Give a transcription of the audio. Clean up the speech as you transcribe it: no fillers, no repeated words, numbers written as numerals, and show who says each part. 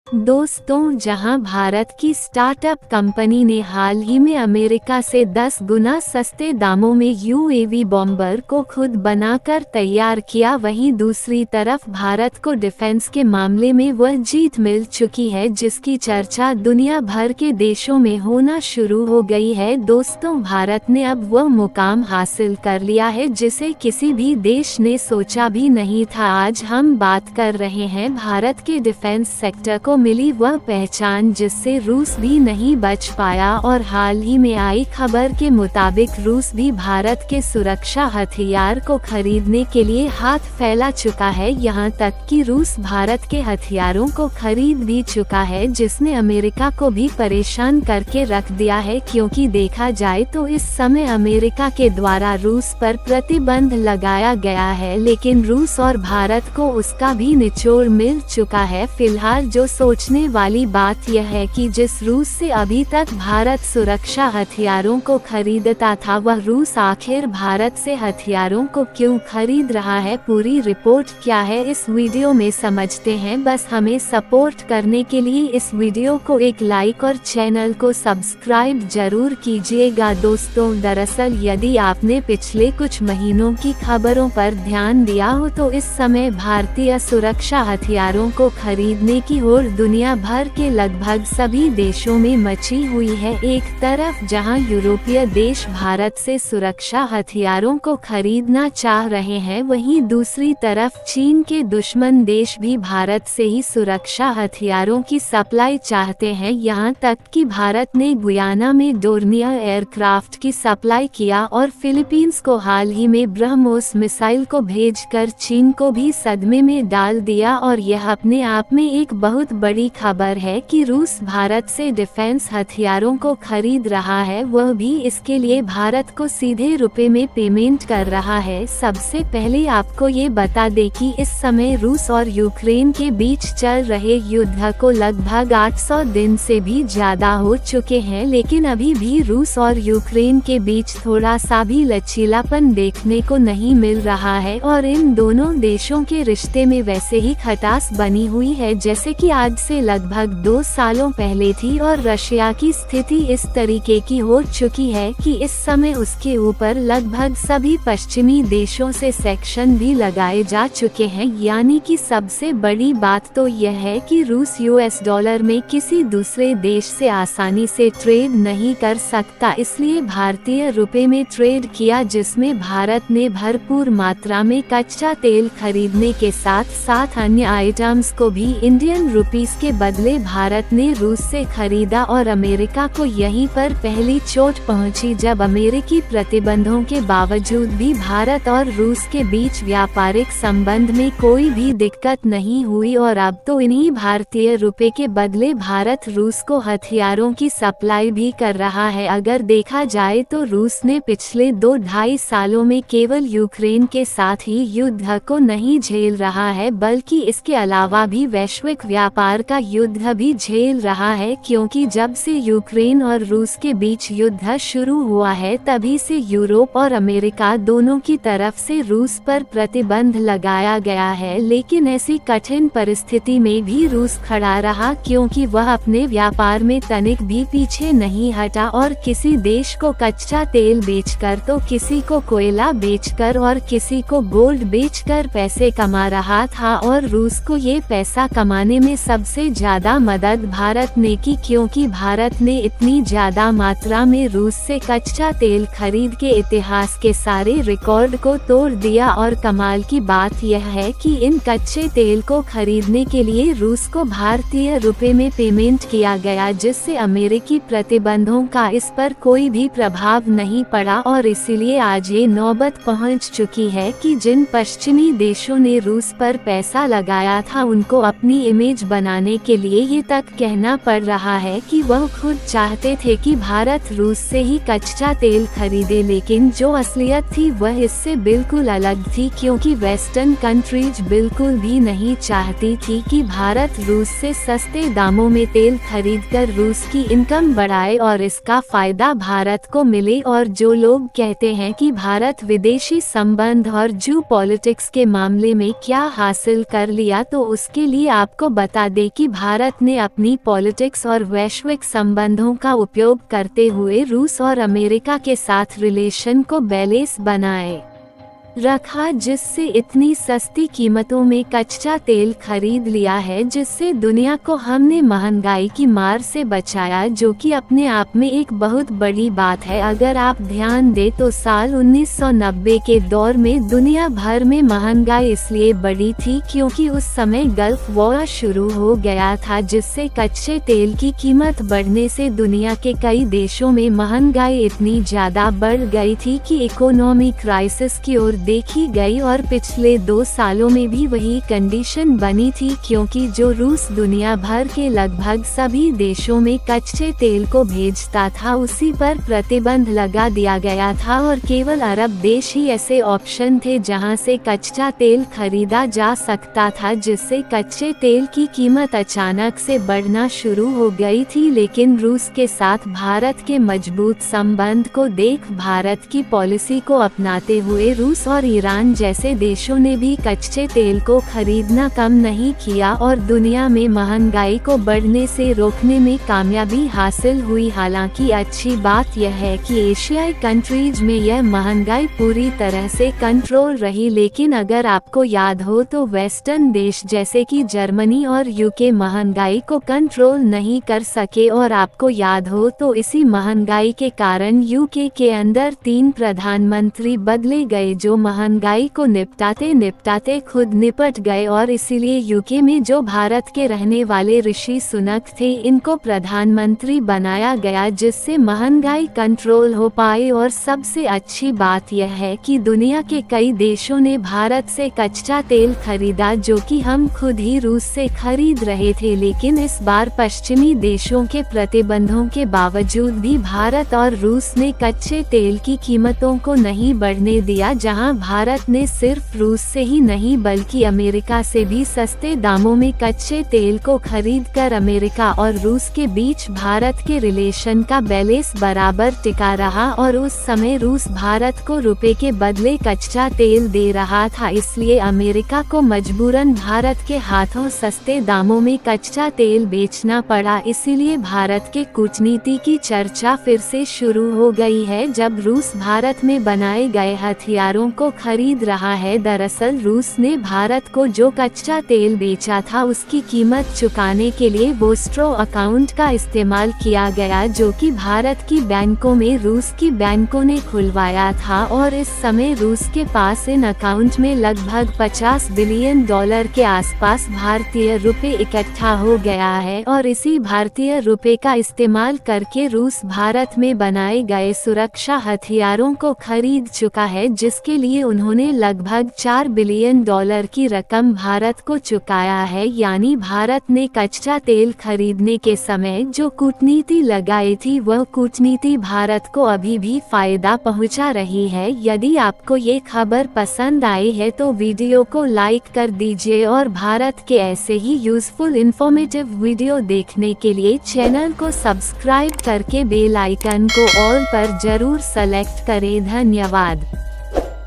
Speaker 1: दोस्तों, जहां भारत की स्टार्टअप कंपनी ने हाल ही में अमेरिका से 10 गुना सस्ते दामों में यूएवी बॉम्बर को खुद बनाकर तैयार किया, वहीं दूसरी तरफ भारत को डिफेंस के मामले में वह जीत मिल चुकी है जिसकी चर्चा दुनिया भर के देशों में होना शुरू हो गई है। दोस्तों, भारत ने अब वह मुकाम हासिल कर लिया है जिसे किसी भी देश ने सोचा भी नहीं था। आज हम बात कर रहे हैं भारत के डिफेंस सेक्टर को मिली वह पहचान जिससे रूस भी नहीं बच पाया, और हाल ही में आई खबर के मुताबिक रूस भी भारत के सुरक्षा हथियार को खरीदने के लिए हाथ फैला चुका है। यहां तक कि रूस भारत के हथियारों को खरीद भी चुका है, जिसने अमेरिका को भी परेशान करके रख दिया है, क्योंकि देखा जाए तो इस समय अमेरिका के द्वारा रूस पर प्रतिबंध लगाया गया है, लेकिन रूस और भारत को उसका भी निचोड़ मिल चुका है। फिलहाल जो सोचने वाली बात यह है कि जिस रूस से अभी तक भारत सुरक्षा हथियारों को खरीदता था, वह रूस आखिर भारत से हथियारों को क्यों खरीद रहा है। पूरी रिपोर्ट क्या है इस वीडियो में समझते हैं। बस हमें सपोर्ट करने के लिए इस वीडियो को एक लाइक और चैनल को सब्सक्राइब जरूर कीजिएगा। दोस्तों, दरअसल यदि आपने पिछले कुछ महीनों की खबरों पर ध्यान दिया हो तो इस समय भारतीय सुरक्षा हथियारों को खरीदने की होड़ दुनिया भर के लगभग सभी देशों में मची हुई है। एक तरफ जहां यूरोपीय देश भारत से सुरक्षा हथियारों को खरीदना चाह रहे हैं, वहीं दूसरी तरफ चीन के दुश्मन देश भी भारत से ही सुरक्षा हथियारों की सप्लाई चाहते हैं। यहां तक कि भारत ने गुयाना में डोर्नियर एयरक्राफ्ट की सप्लाई किया और फिलीपींस को हाल ही में ब्रह्मोस मिसाइल को भेजकर चीन को भी सदमे में डाल दिया। और यह अपने आप में एक बहुत बड़ी खबर है कि रूस भारत से डिफेंस हथियारों को खरीद रहा है, वह भी इसके लिए भारत को सीधे रुपए में पेमेंट कर रहा है। सबसे पहले आपको ये बता दें कि इस समय रूस और यूक्रेन के बीच चल रहे युद्ध को लगभग 800 दिन से भी ज्यादा हो चुके हैं, लेकिन अभी भी रूस और यूक्रेन के बीच थोड़ा सा भी लचीलापन देखने को नहीं मिल रहा है, और इन दोनों देशों के रिश्ते में वैसे ही खटास बनी हुई है जैसे कि आज से लगभग 2 सालों पहले थी। और रशिया की स्थिति इस तरीके की हो चुकी है कि इस समय उसके ऊपर लगभग सभी पश्चिमी देशों से सैंक्शन भी लगाए जा चुके हैं। यानी कि सबसे बड़ी बात तो यह है कि रूस यूएस डॉलर में किसी दूसरे देश से आसानी से ट्रेड नहीं कर सकता, इसलिए भारतीय रुपए में ट्रेड किया, जिसमें भारत ने भरपूर मात्रा में कच्चा तेल खरीदने के साथ साथ अन्य आइटम्स को भी इंडियन रुपीस के बदले भारत ने रूस से खरीदा। और अमेरिका को यहीं पर पहली चोट पहुंची जब अमेरिकी प्रतिबंधों के बावजूद भी भारत और रूस के बीच व्यापारिक संबंध में कोई भी दिक्कत नहीं हुई, और अब तो इन्हीं भारतीय रुपए के बदले भारत रूस को हथियारों की सप्लाई भी कर रहा है। अगर देखा जाए तो रूस ने पिछले 2-2.5 सालों में केवल यूक्रेन के साथ ही युद्ध को नहीं झेल रहा है, बल्कि इसके अलावा भी वैश्विक व्यापार का युद्ध भी झेल रहा है, क्योंकि जब से यूक्रेन और रूस के बीच युद्ध शुरू हुआ है तभी से यूरोप और अमेरिका दोनों की तरफ से रूस पर प्रतिबंध लगाया गया है। लेकिन ऐसी कठिन परिस्थिति में भी रूस खड़ा रहा, क्योंकि वह अपने व्यापार में तनिक भी पीछे नहीं हटा, और किसी देश को कच्चा तेल बेचकर तो किसी को कोयला बेचकर और किसी को गोल्ड बेचकर पैसे कमा रहा था। और रूस को ये पैसा कमाने में सबसे ज्यादा मदद भारत ने की, क्योंकि भारत ने इतनी ज्यादा मात्रा में रूस से कच्चा तेल खरीद के इतिहास के सारे रिकॉर्ड को तोड़ दिया। और कमाल की बात यह है कि इन कच्चे तेल को खरीदने के लिए रूस को भारतीय रुपए में पेमेंट किया गया, जिससे अमेरिकी प्रतिबंधों का इस पर कोई भी प्रभाव नहीं पड़ा। और इसीलिए आज ये नौबत पहुंच चुकी है कि जिन पश्चिमी देशों ने रूस पर पैसा लगाया था, उनको अपनी इमेज बनाने के लिए ये तक कहना पड़ रहा है कि वह खुद चाहते थे कि भारत रूस से ही कच्चा तेल खरीदे, लेकिन जो असलियत थी वह इससे बिल्कुल अलग थी, क्योंकि वेस्टर्न कंट्रीज बिल्कुल भी नहीं चाहती थी कि भारत रूस से सस्ते दामों में तेल खरीदकर रूस की इनकम बढ़ाए और इसका फायदा भारत को मिले। और जो लोग कहते हैं कि भारत विदेशी संबंध और जियो पॉलिटिक्स के मामले में क्या हासिल कर लिया, तो उसके लिए आपको बता दें कि भारत ने अपनी पॉलिटिक्स और वैश्विक संबंधों का उपयोग करते हुए रूस और अमेरिका के साथ रिलेशन को बैलेंस बनाए रखा, जिससे इतनी सस्ती कीमतों में कच्चा तेल खरीद लिया है, जिससे दुनिया को हमने महंगाई की मार से बचाया, जो कि अपने आप में एक बहुत बड़ी बात है। अगर आप ध्यान दें तो साल 1990 के दौर में दुनिया भर में महंगाई इसलिए बढ़ी थी क्योंकि उस समय गल्फ वॉर शुरू हो गया था, जिससे कच्चे तेल की कीमत बढ़ने से दुनिया के कई देशों में महंगाई इतनी ज़्यादा बढ़ गई थी कि इकोनॉमी क्राइसिस की ओर देखी गई। और पिछले 2 सालों में भी वही कंडीशन बनी थी, क्योंकि जो रूस दुनिया भर के लगभग सभी देशों में कच्चे तेल को भेजता था उसी पर प्रतिबंध लगा दिया गया था, और केवल अरब देश ही ऐसे ऑप्शन थे जहां से कच्चा तेल खरीदा जा सकता था, जिससे कच्चे तेल की कीमत अचानक से बढ़ना शुरू हो गई थी। लेकिन रूस के साथ भारत के मजबूत संबंध को देख भारत की पॉलिसी को अपनाते हुए रूस और ईरान जैसे देशों ने भी कच्चे तेल को खरीदना कम नहीं किया और दुनिया में महंगाई को बढ़ने से रोकने में कामयाबी हासिल हुई। हालांकि अच्छी बात यह है कि एशियाई कंट्रीज में यह महंगाई पूरी तरह से कंट्रोल रही, लेकिन अगर आपको याद हो तो वेस्टर्न देश जैसे कि जर्मनी और यूके महंगाई को कंट्रोल नहीं कर सके, और आपको याद हो तो इसी महंगाई के कारण यूके के अंदर 3 प्रधानमंत्री बदले गए जो महंगाई को निपटाते निपटाते खुद निपट गए, और इसीलिए यूके में जो भारत के रहने वाले ऋषि सुनक थे इनको प्रधानमंत्री बनाया गया, जिससे महंगाई कंट्रोल हो पाई। और सबसे अच्छी बात यह है कि दुनिया के कई देशों ने भारत से कच्चा तेल खरीदा, जो कि हम खुद ही रूस से खरीद रहे थे। लेकिन इस बार पश्चिमी देशों के प्रतिबंधों के बावजूद भी भारत और रूस ने कच्चे तेल की कीमतों को नहीं बढ़ने दिया, जहां भारत ने सिर्फ रूस से ही नहीं बल्कि अमेरिका से भी सस्ते दामों में कच्चे तेल को खरीदकर अमेरिका और रूस के बीच भारत के रिलेशन का बैलेंस बराबर टिका रहा, और उस समय रूस भारत को रुपए के बदले कच्चा तेल दे रहा था। इसलिए अमेरिका को मजबूरन भारत के हाथों सस्ते दामों में कच्चा तेल बेचना पड़ा। इसीलिए भारत के कूटनीति की चर्चा फिर से शुरू हो गई है, जब रूस भारत में बनाए गए हथियारों को खरीद रहा है। दरअसल रूस ने भारत को जो कच्चा तेल बेचा था उसकी कीमत चुकाने के लिए वोस्ट्रो अकाउंट का इस्तेमाल किया गया, जो कि भारत की बैंकों में रूस की बैंकों ने खुलवाया था, और इस समय रूस के पास इन अकाउंट में लगभग $50 बिलियन के आसपास भारतीय रुपए इकट्ठा हो गया है। और इसी भारतीय रुपए का इस्तेमाल करके रूस भारत में बनाए गए सुरक्षा हथियारों को खरीद चुका है, जिसके लिए उन्होंने लगभग $4 बिलियन की रकम भारत को चुकाया है। यानी भारत ने कच्चा तेल खरीदने के समय जो कूटनीति लगाई थी वह कूटनीति भारत को अभी भी फायदा पहुंचा रही है। यदि आपको ये खबर पसंद आई है तो वीडियो को लाइक कर दीजिए, और भारत के ऐसे ही यूजफुल इंफॉर्मेटिव वीडियो देखने के लिए चैनल को सब्सक्राइब करके बेल आइकन को ऑल पर जरूर सेलेक्ट करें। धन्यवाद।